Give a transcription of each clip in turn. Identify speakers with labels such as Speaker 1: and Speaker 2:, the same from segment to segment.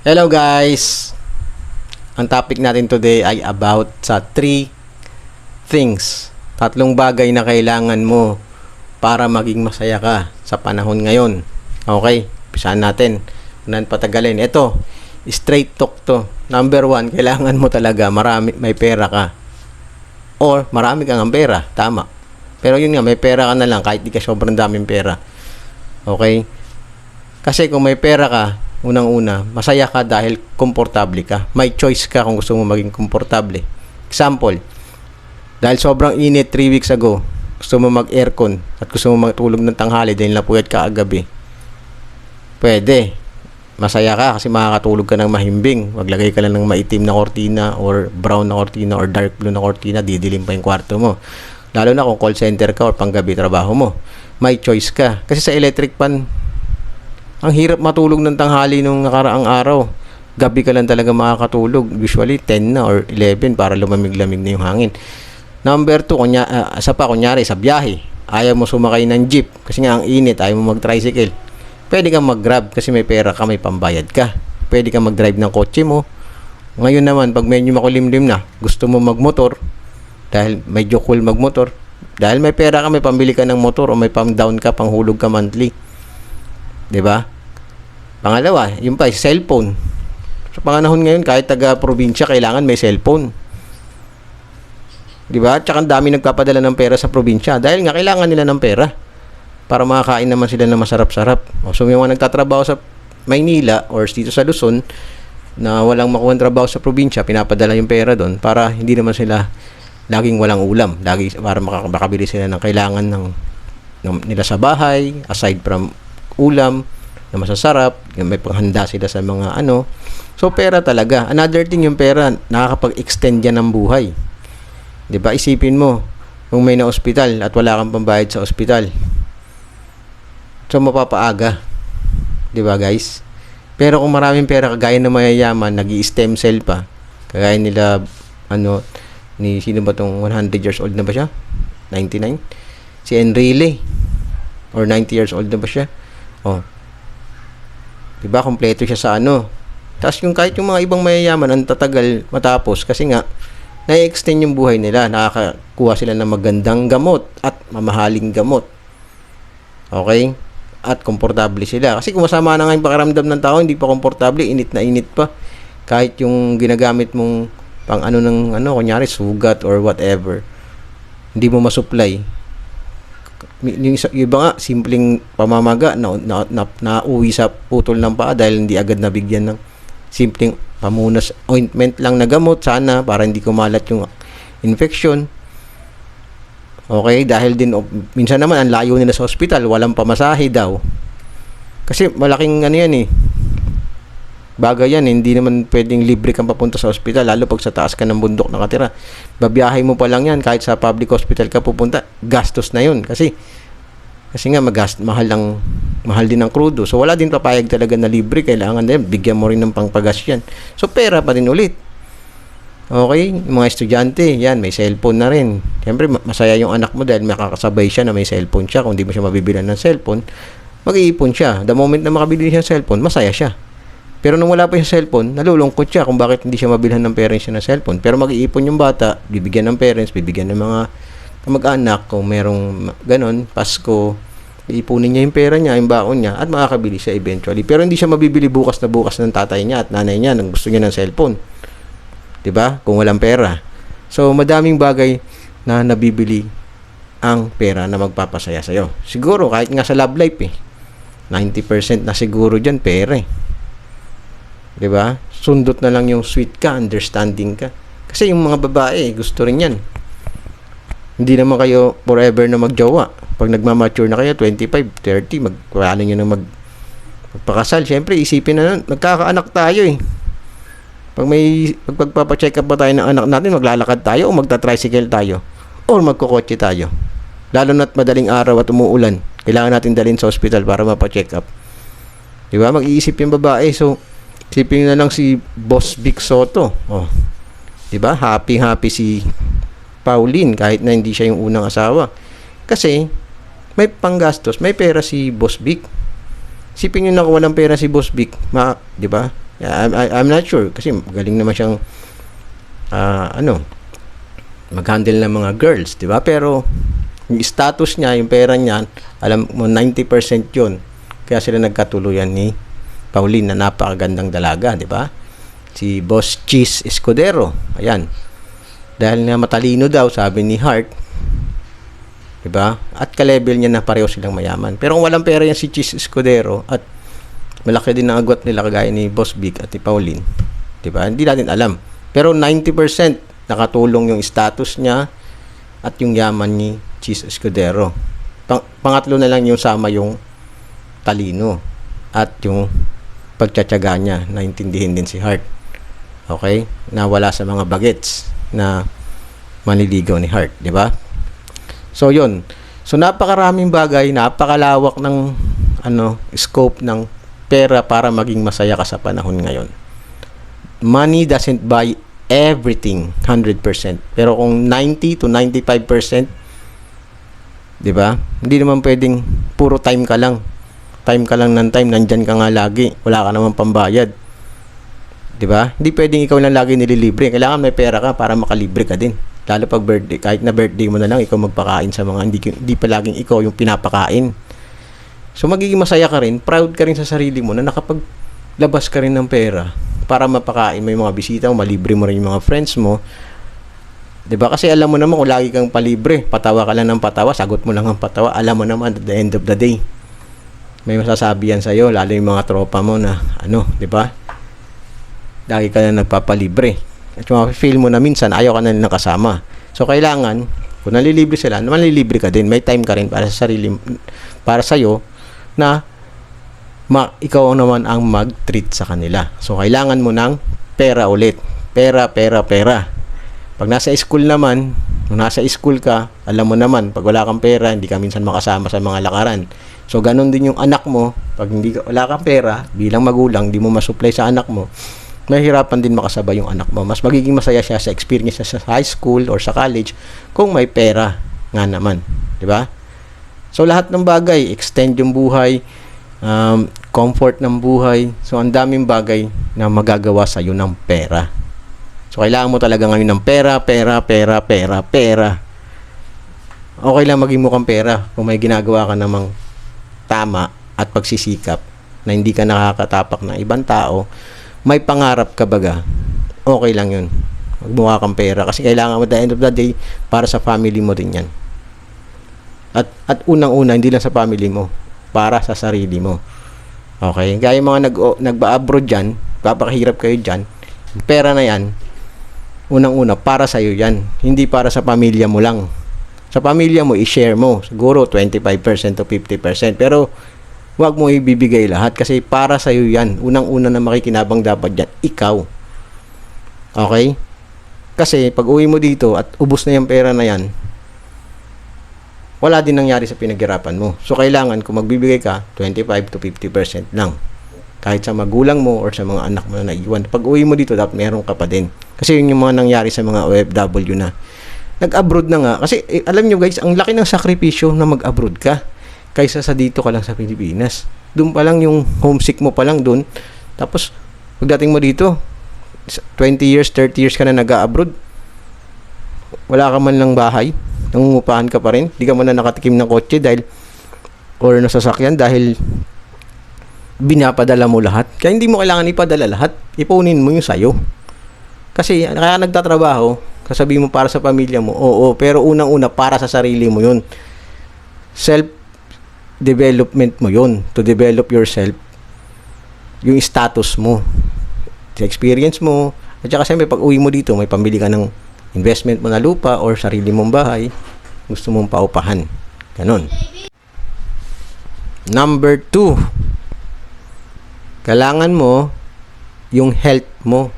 Speaker 1: Hello guys! Ang topic natin today ay about sa 3 things. 3 bagay na kailangan mo para maging masaya ka sa panahon ngayon. Okay, umpisahan natin. Unahan patagalin. Ito, straight talk to. Number 1, kailangan mo talaga may pera ka. Or marami kang pera. Tama. Pero yun nga, may pera ka na lang kahit di ka sobrang daming pera. Okay? Kasi kung may pera ka, unang-una, masaya ka dahil komportable ka. May choice ka kung gusto mo maging komportable. Example, dahil sobrang init 3 weeks ago, gusto mo mag-aircon at gusto mo matulog ng tanghali dahil napuyat ka agabi. Pwede. Masaya ka kasi makakatulog ka ng mahimbing. Maglagay ka lang ng maitim na kortina or brown na kortina or dark blue na kortina, didilim pa yung kwarto mo. Lalo na kung call center ka or panggabi trabaho mo. May choice ka. Kasi sa electric fan, ang hirap matulog ng tanghali nung nakaraang araw. Gabi ka lang talaga makakatulog. Usually 10 na or 11 para lumamig-lamig na yung hangin. Number 2, kunyari sa biyahe. Ayaw mo sumakay ng jeep kasi nga ang init, ayaw mo mag-tricycle. Pwede kang mag-grab kasi may pera ka, may pambayad ka. Pwede kang mag-drive ng kotse mo. Ngayon naman, pag medyo makulimlim na, gusto mo magmotor, dahil medyo cool magmotor, dahil may pera ka, may pambili ka ng motor o may pang-down ka, panghulog ka monthly. 'Di ba? Pangalawa, yung pa, cellphone. Sa panganahon ngayon, kahit taga-probinsya, kailangan may cellphone. 'Di ba? Tsaka ang dami nagpapadala ng pera sa probinsya dahil nga kailangan nila ng pera para makakain naman sila ng masarap-sarap. So, yung mga nagtatrabaho sa Maynila or dito sa Luzon na walang makuha trabaho sa probinsya, pinapadala yung pera doon para hindi naman sila laging walang ulam. Lagi para makabili sila ng kailangan ng nila sa bahay, aside from ulam na masasarap, may panghanda sila sa mga ano. So, pera talaga. Another thing, yung pera, nakakapag-extend yan ng buhay. 'Di ba? Isipin mo, kung may na-ospital at wala kang pambayad sa ospital. So, mapapaaga. 'Di ba, guys? Pero kung maraming pera, kagaya ng mayayaman, nag-i-stem cell pa. Kagaya nila, ni sino ba tong 100 years old na ba siya? 99? Si Enrile. Or 90 years old na ba siya? Oh. 'Di ba, kompleto siya sa Tapos yung kahit yung mga ibang mayayaman ang tatagal matapos kasi nga na-extend yung buhay nila, nakakakuha sila ng magandang gamot at mamahaling gamot. Okay? At komportable sila. Kasi kung masama na nga yung pakiramdam ng tao, hindi pa komportable, init na init pa. Kahit yung ginagamit mong pang kunyari sugat or whatever, hindi mo masupply. Yung iba nga, simpleng pamamaga na uwi sa putol ng paa dahil hindi agad nabigyan ng simpleng pamunas ointment lang na gamot sana para hindi kumalat yung infection. Okay, dahil din minsan naman ang layo nila sa ospital, walang pamasahe daw. Kasi malaking yan bagay yan, hindi naman pwedeng libre kang papunta sa ospital, lalo pag sa taas ka ng bundok nakatira. Babiyahe mo pa lang yan, kahit sa public hospital ka pupunta, gastos na yun. Kasi nga mahal din ang krudo. So wala din papayag talaga na libre, kailangan din bigyan mo rin ng pangpagas yan. So pera pa din ulit. Okay, yung mga estudyante, yan, may cellphone na rin. Siyempre, masaya yung anak mo dahil makakasabay siya na may cellphone siya. Kung di mo siya mabibilan ng cellphone, mag-iipon siya. The moment na makabili siya ng cellphone, masaya siya. Pero nung wala pa yung cellphone, nalulungkot siya kung bakit hindi siya mabilhan ng parents niya ng cellphone. Pero mag-iipon yung bata, bibigyan ng parents, bibigyan ng mga kamag-anak, kung merong ganon, Pasko, iipunin niya yung pera niya, yung baon niya, at makakabili siya eventually. Pero hindi siya mabibili bukas ng tatay niya at nanay niya nang gusto niya ng cellphone. 'Di ba? Kung walang pera. So, madaming bagay na nabibili ang pera na magpapasaya sa'yo. Siguro, kahit nga sa love life 90% na siguro dyan, pera 'Di ba? Sundot na lang yung sweet ka, understanding ka. Kasi yung mga babae, gusto rin yan. Hindi naman kayo forever na magjowa. Pag nagmamature na kayo, 25, 30, paano nyo na magpakasal. Siyempre, isipin na nagkakaanak tayo Pag pagpapacheck up ba tayo ng anak natin, maglalakad tayo o magta-tricycle tayo o magkukotse tayo. Lalo na't madaling araw at umuulan, kailangan natin dalhin sa hospital para mapacheck up. 'Di ba? Mag-iisip yung babae. So, isipin na lang si Boss Vic Soto. 'Di ba? Happy si Pauline kahit na hindi siya yung unang asawa. Kasi may panggastos, may pera si Boss Vic. Isipin niyo na kung walang pera si Boss Vic, 'di ba? I'm not sure kasi galing naman siyang mag-handle ng mga girls, di ba? Pero yung status niya, yung pera niya, alam mo 90% 'yun. Kaya sila nagkatuluyan ni Pauline na napakagandang dalaga, di ba? Si Boss Cheese Escudero. Ayan. Dahil nga matalino daw, sabi ni Hart, di ba? At ka-level niya na pareho silang mayaman. Pero kung walang pera yan si Cheese Escudero at malaki din ang agwat nila kagaya ni Boss Big at ni Pauline, di ba? Hindi natin alam. Pero 90% nakatulong yung status niya at yung yaman ni Cheese Escudero. Pangatlo na lang yung sama yung talino at yung pagtsatsaga niya, naintindihin din si Hart. Okay? Nawala sa mga bagets na manliligaw ni Hart, di ba? So, yun. So, napakaraming bagay, napakalawak ng scope ng pera para maging masaya ka sa panahon ngayon. Money doesn't buy everything 100%. Pero kung 90 to 95%, di ba? Hindi naman pwedeng puro time ka lang. Time ka lang ng time, nandyan ka nga lagi. Wala ka naman pambayad. Di ba? Hindi pwedeng ikaw lang lagi nililibre. Kailangan may pera ka para makalibre ka din. Lalo pag birthday, kahit na birthday mo na lang, ikaw magpakain sa mga hindi pa laging ikaw yung pinapakain. So magiging masaya ka rin, proud ka rin sa sarili mo na nakapaglabas ka rin ng pera para mapakain mo yung mga bisita mo, malibre mo rin yung mga friends mo. 'Di ba? Kasi alam mo naman kung lagi kang palibre, patawa ka lang ng patawa, sagot mo lang ang patawa, alam mo naman at the end of the day may masasabi yan sa'yo, lalo yung mga tropa mo na 'di ba? Lagi ka na nagpapalibre. At yung feel mo na minsan ayaw ka na nilang kasama. So kailangan kung nalilibre sila, manlilibre ka din. May time ka rin para sa sarili, para sa'yo na ikaw naman ang mag-treat sa kanila. So kailangan mo ng pera ulit. Pera. Pag nasa school naman, kung nasa school ka, alam mo naman, pag wala kang pera, hindi ka minsan makasama sa mga lakaran. So, ganun din yung anak mo, pag wala kang pera, bilang magulang, di mo masupply sa anak mo, mahirapan din makasabay yung anak mo. Mas magiging masaya siya sa experience sa high school or sa college kung may pera nga naman. Di ba? So, lahat ng bagay, extend yung buhay, comfort ng buhay. So, ang daming bagay na magagawa sa'yo ng pera. So, kailangan mo talaga ngayon ng pera. Okay lang maging mukhang pera kung may ginagawa ka namang tama at pagsisikap na hindi ka nakakatapak ng ibang tao, may pangarap ka baga, okay lang yun. Magmukha kang pera kasi kailangan mo at the end of the day para sa family mo din yan. At unang-una, hindi lang sa family mo, para sa sarili mo. Okay? Kaya yung mga nagba-abroad dyan, papakahirap kayo dyan, pera na yan, unang-una, para sa'yo yan. Hindi para sa pamilya mo lang. Sa pamilya mo, i-share mo. Siguro 25% to 50%. Pero, huwag mo ibibigay lahat kasi para sa'yo yan. Unang-una na makikinabang dapat dyan, ikaw. Okay? Kasi, pag uwi mo dito at ubos na yung pera na yan, wala din nangyari sa pinaghirapan mo. So, kailangan, kung magbibigay ka, 25 to 50% lang. Kahit sa magulang mo or sa mga anak mo na naiwan. Pag uwi mo dito, dapat meron ka pa din. Kasi yun yung mga nangyari sa mga OFW na nag-abroad na nga. Kasi alam nyo guys, ang laki ng sakripisyo na mag-abroad ka kaysa sa dito ka lang sa Pilipinas. Doon pa lang yung homesick mo pa lang doon. Tapos, pagdating mo dito, 20 years, 30 years ka na nag-abroad. Wala ka man lang bahay. Nangungupahan ka pa rin. Di ka man na nakatikim ng kotse dahil or nasasakyan dahil binapadala mo lahat. Kaya hindi mo kailangan ipadala lahat. Ipunin mo yung sayo. Kasi kaya nagtatrabaho, kasabihin mo para sa pamilya mo, oo, pero unang-una para sa sarili mo yun. Self-development mo yun. To develop yourself. Yung status mo. Sa experience mo. At saka siyempre, pag uwi mo dito, may pambili ka ng investment mo na lupa or sarili mong bahay. Gusto mong paupahan. Ganon. Number 2. Kailangan mo yung health mo.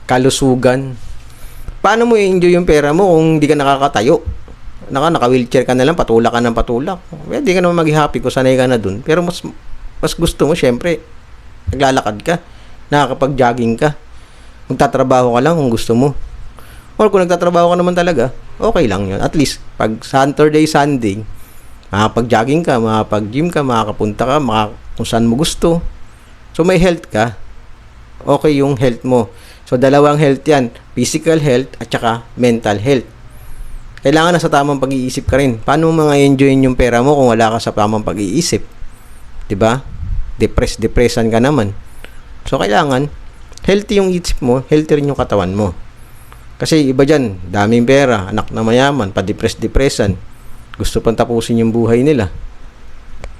Speaker 1: Kalusugan. Paano mo i-enjoy yung pera mo kung hindi ka nakakatayo? Naka-wheelchair ka na lang, patulak ka ng patulak. Well, di ka naman mag-happy kung sanay ka na dun. Pero mas gusto mo, syempre, naglalakad ka, nakakapag-jogging ka, magtatrabaho ka lang kung gusto mo. Or kung nagtatrabaho ka naman talaga, okay lang yun. At least, pag Saturday, Sunday, makapag-jogging ka, makapag-gym ka, makakapunta ka, kung saan mo gusto. So, may health ka. okay yung health mo. So, dalawang health yan. Physical health at saka mental health. Kailangan nasa tamang pag-iisip ka rin. Paano mo mga enjoyin yung pera mo kung wala ka sa tamang pag-iisip? 'Di ba? Depressan ka naman. So, kailangan healthy yung isip mo, healthy rin yung katawan mo. Kasi iba dyan, daming pera, anak na mayaman, pa-depressan. Gusto pang tapusin yung buhay nila.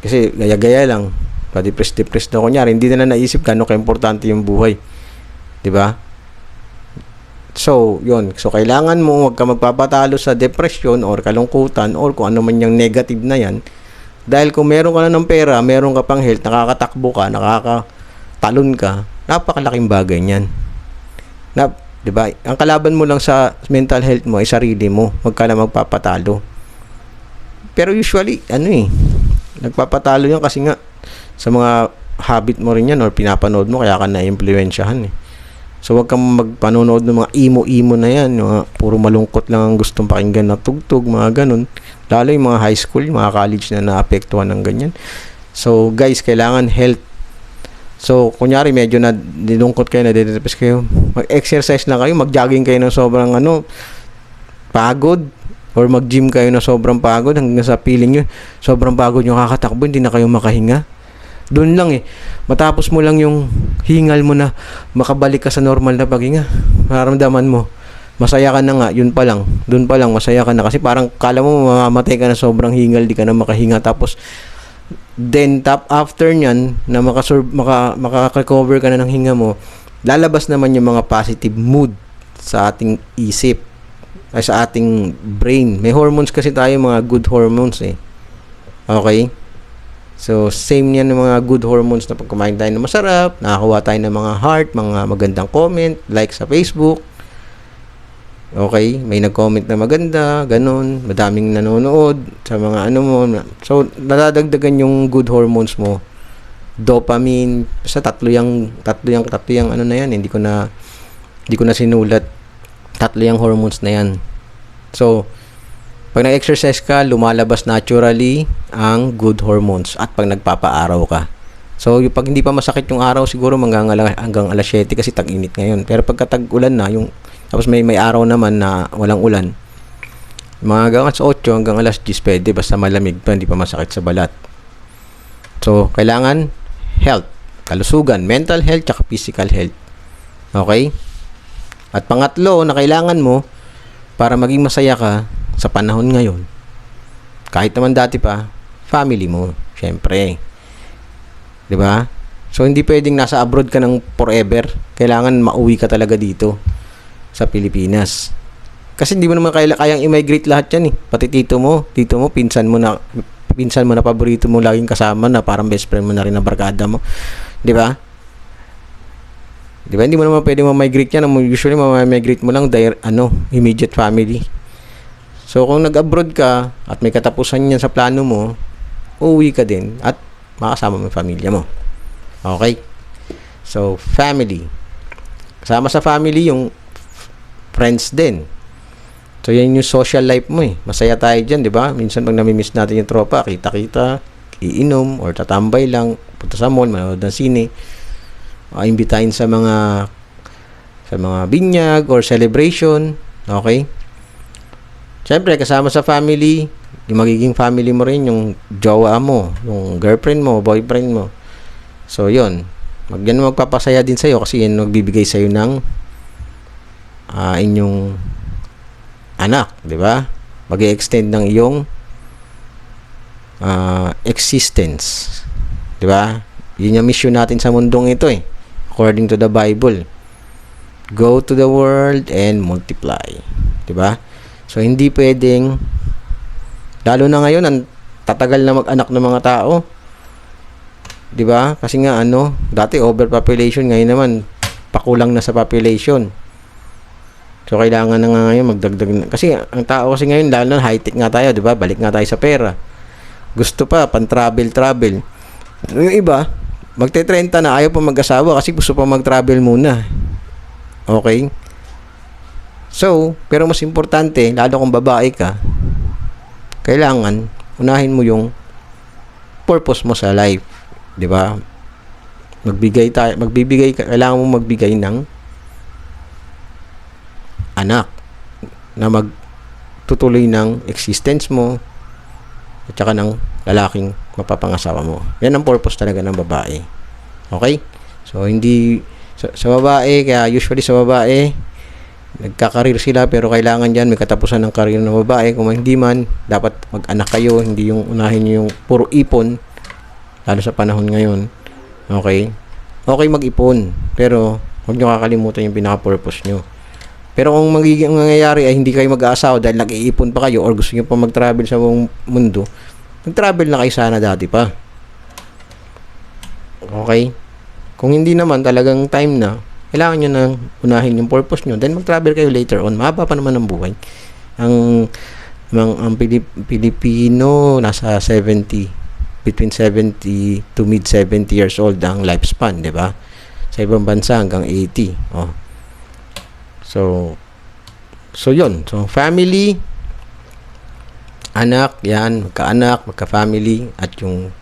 Speaker 1: Kasi gaya-gaya lang, pa-depress na kunyari, hindi nila naisip gano'ng ka-importante yung buhay. 'Di ba? So, yun. So, kailangan mo huwag ka magpapatalo sa depression or kalungkutan or kung ano man yung negative na yan. Dahil kung meron ka na ng pera, meron ka pang health, nakakatakbo ka, nakakatalon ka, napakalaking bagay niyan. Di ba? Ang kalaban mo lang sa mental health mo ay sarili mo. Huwag ka na magpapatalo. Pero usually, nagpapatalo yan kasi nga sa mga habit mo rin yan or pinapanood mo kaya ka na-impluensyahan eh. So, wag kang magpanonood ng mga emo-emo na yan. Mga puro malungkot lang ang gustong pakinggan na tugtog, mga ganun. Lalo yung mga high school, mga college na naapektuhan ng ganyan. So, guys, kailangan health. So, kunyari, medyo na dinungkot kayo, na-depress kayo. Mag-exercise na kayo, mag-jogging kayo ng sobrang pagod. Or mag-gym kayo na sobrang pagod hanggang sa feeling nyo, sobrang pagod nyo kakatakbo, hindi na kayo makahinga. Doon lang matapos mo lang yung hingal mo na makabalik ka sa normal na paghinga, mararamdaman mo masaya ka na nga, yun pa lang, doon pa lang masaya ka na kasi parang kala mo mamamatay ka na sobrang hingal, di ka na makahinga. Tapos then after nyan na maka-recover ka na ng hinga mo, lalabas naman yung mga positive mood sa ating isip ay sa ating brain. May hormones kasi tayo, mga good hormones okay. So, same yan ng mga good hormones na pag kumain tayo ng masarap, nakakuha tayo ng mga heart, mga magandang comment, like sa Facebook. Okay, may nag-comment na maganda, ganun, madaming nanonood sa mga mo. So, nadadagdagan yung good hormones mo. Dopamine, sa tatlo yung na yan, hindi ko na sinulat. Tatlo yung hormones na yan. So, pag nag-exercise ka, lumalabas naturally ang good hormones at pag nagpapaaraw ka. So, pag hindi pa masakit yung araw, siguro hanggang alas 7 kasi tag-init ngayon. Pero pagka tag-ulan na, tapos may araw naman na walang ulan, mga hanggang alas 8 hanggang alas 10 pwede, basta malamig pa, hindi pa masakit sa balat. So, kailangan health, kalusugan, mental health, tsaka physical health. Okay? At pangatlo na kailangan mo para maging masaya ka sa panahon ngayon, kahit naman dati pa, family mo, syempre. 'Di ba? So, hindi pwedeng nasa abroad ka ng forever. Kailangan mauwi ka talaga dito sa Pilipinas. Kasi hindi mo naman kayang immigrate lahat yan Pati tito mo, pinsan mo na paborito mo laging kasama na parang best friend mo na rin na barkada mo. 'Di ba? Hindi mo naman pwedeng ma-migrate yan. Usually, ma-migrate mo lang immediate family. So, kung nag-abroad ka at may katapusan yan sa plano mo, uuwi ka din at makasama mo yung pamilya mo. Okay? So, family. Kasama sa family yung friends din. So, yan yung social life mo Masaya tayo dyan, di ba? Minsan pag namimiss natin yung tropa, kita-kita, iinom, or tatambay lang, punta sa mall, manood ng sine, imbitahin sa mga binyag or celebration. Okay? Siyempre, kasama sa family, yung magiging family mo rin, yung jowa mo, yung girlfriend mo, boyfriend mo. So, yun. Yan magpapasaya din sa'yo kasi yan magbibigay sa'yo ng inyong anak, di ba? Mag-i-extend ng iyong existence. Di ba? Yun yung mission natin sa mundong ito according to the Bible. Go to the world and multiply. Di ba? So, hindi pwedeng, lalo na ngayon, ang tatagal na mag-anak ng mga tao. Diba? Kasi nga, dati overpopulation, ngayon naman, pakulang na sa population. So, kailangan na nga ngayon magdagdag na. Kasi, ang tao kasi ngayon, lalo na high-tech nga tayo, diba? Balik nga tayo sa pera. Gusto pa, pan-travel. Yung iba, magte-30 na, ayaw pa mag-asawa kasi gusto pa mag-travel muna. Okay? So, pero mas importante, lalo kung babae ka, kailangan unahin mo yung purpose mo sa life, 'di ba? Kailangan mo magbigay ng anak na magtutuloy ng existence mo at saka ng lalaking mapapangasawa mo. Yan ang purpose talaga ng babae. Okay? So, hindi sa babae, kaya usually sa babae, nagkakarir sila pero kailangan dyan may katapusan ng karir ng babae. Kung hindi man, dapat mag-anak kayo, hindi yung unahin yung puro ipon, lalo sa panahon ngayon. Okay? Okay mag-ipon, pero huwag nyo kakalimutan yung pinaka-purpose nyo. Pero kung magiging mangyayari ay hindi kayo mag-aasawa dahil nag-iipon pa kayo or gusto nyo pa mag-travel sa buong mundo, mag-travel na kayo sana dati pa. Okay? Kung hindi naman talagang time na, kailangan nyo na unahin yung purpose nyo, then mag-travel kayo later on. Mahaba pa naman ang buhay. Ang Pilipino, nasa 70, between 70 to mid 70 years old ang lifespan, di ba? Sa ibang bansa hanggang 80. Oh. So yun. So, family, anak, yan, magka-anak, magka-family, at yung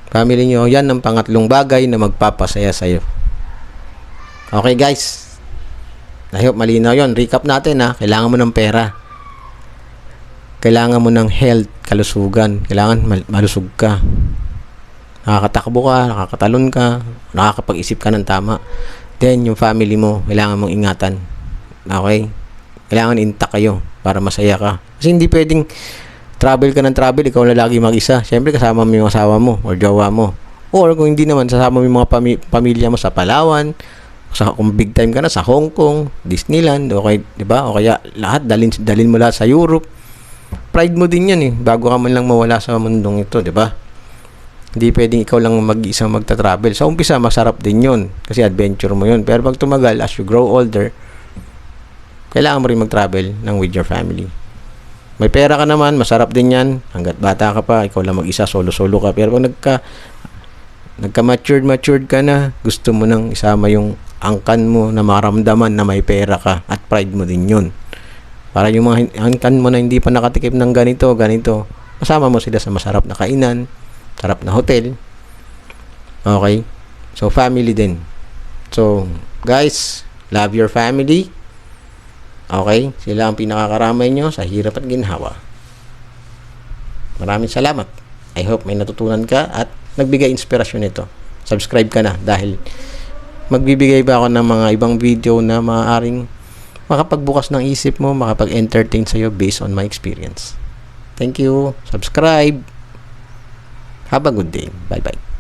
Speaker 1: family nyo, yan ang pangatlong bagay na magpapasaya sa'yo. Okay, guys. I hope malinaw yun. Recap natin, ha. Kailangan mo ng pera. Kailangan mo ng health, kalusugan. Kailangan malusog ka. Nakakatakbo ka, nakakatalon ka, nakakapag-isip ka ng tama. Then, yung family mo, kailangan mong ingatan. Okay? Kailangan intact kayo para masaya ka. Kasi hindi pwedeng travel ka ng travel, ikaw na lagi mag-isa. Siyempre, kasama mo yung asawa mo or jowa mo. Or kung hindi naman, sasama mo yung mga pamilya mo sa Palawan, kung big time ka na, sa Hong Kong, Disneyland, okay, di ba? O kaya lahat, dalin mo lahat sa Europe. Pride mo din yan eh, bago ka man lang mawala sa mundong ito, di ba? Hindi pwedeng ikaw lang mag-isa magta-travel. Sa umpisa, masarap din yun. Kasi adventure mo yun. Pero pag tumagal, as you grow older, kailangan mo rin mag-travel ng with your family. May pera ka naman, masarap din yan. Hanggat bata ka pa, ikaw lang mag-isa, solo-solo ka. Pero pag nagka-matured ka na, gusto mo nang isama yung angkan mo na maramdaman na may pera ka at pride mo din yun. Para yung mga angkan mo na hindi pa nakatikim ng ganito, masama mo sila sa masarap na kainan, sarap na hotel. Okay? So, family din. So, guys, love your family. Okay? Sila ang pinakakaramay nyo sa hirap at ginhawa. Maraming salamat. I hope may natutunan ka at nagbigay inspirasyon ito. Subscribe ka na dahil magbibigay ba ako ng mga ibang video na maaaring makapagbukas ng isip mo, makapag-entertain sa'yo based on my experience. Thank you. Subscribe. Have a good day. Bye-bye.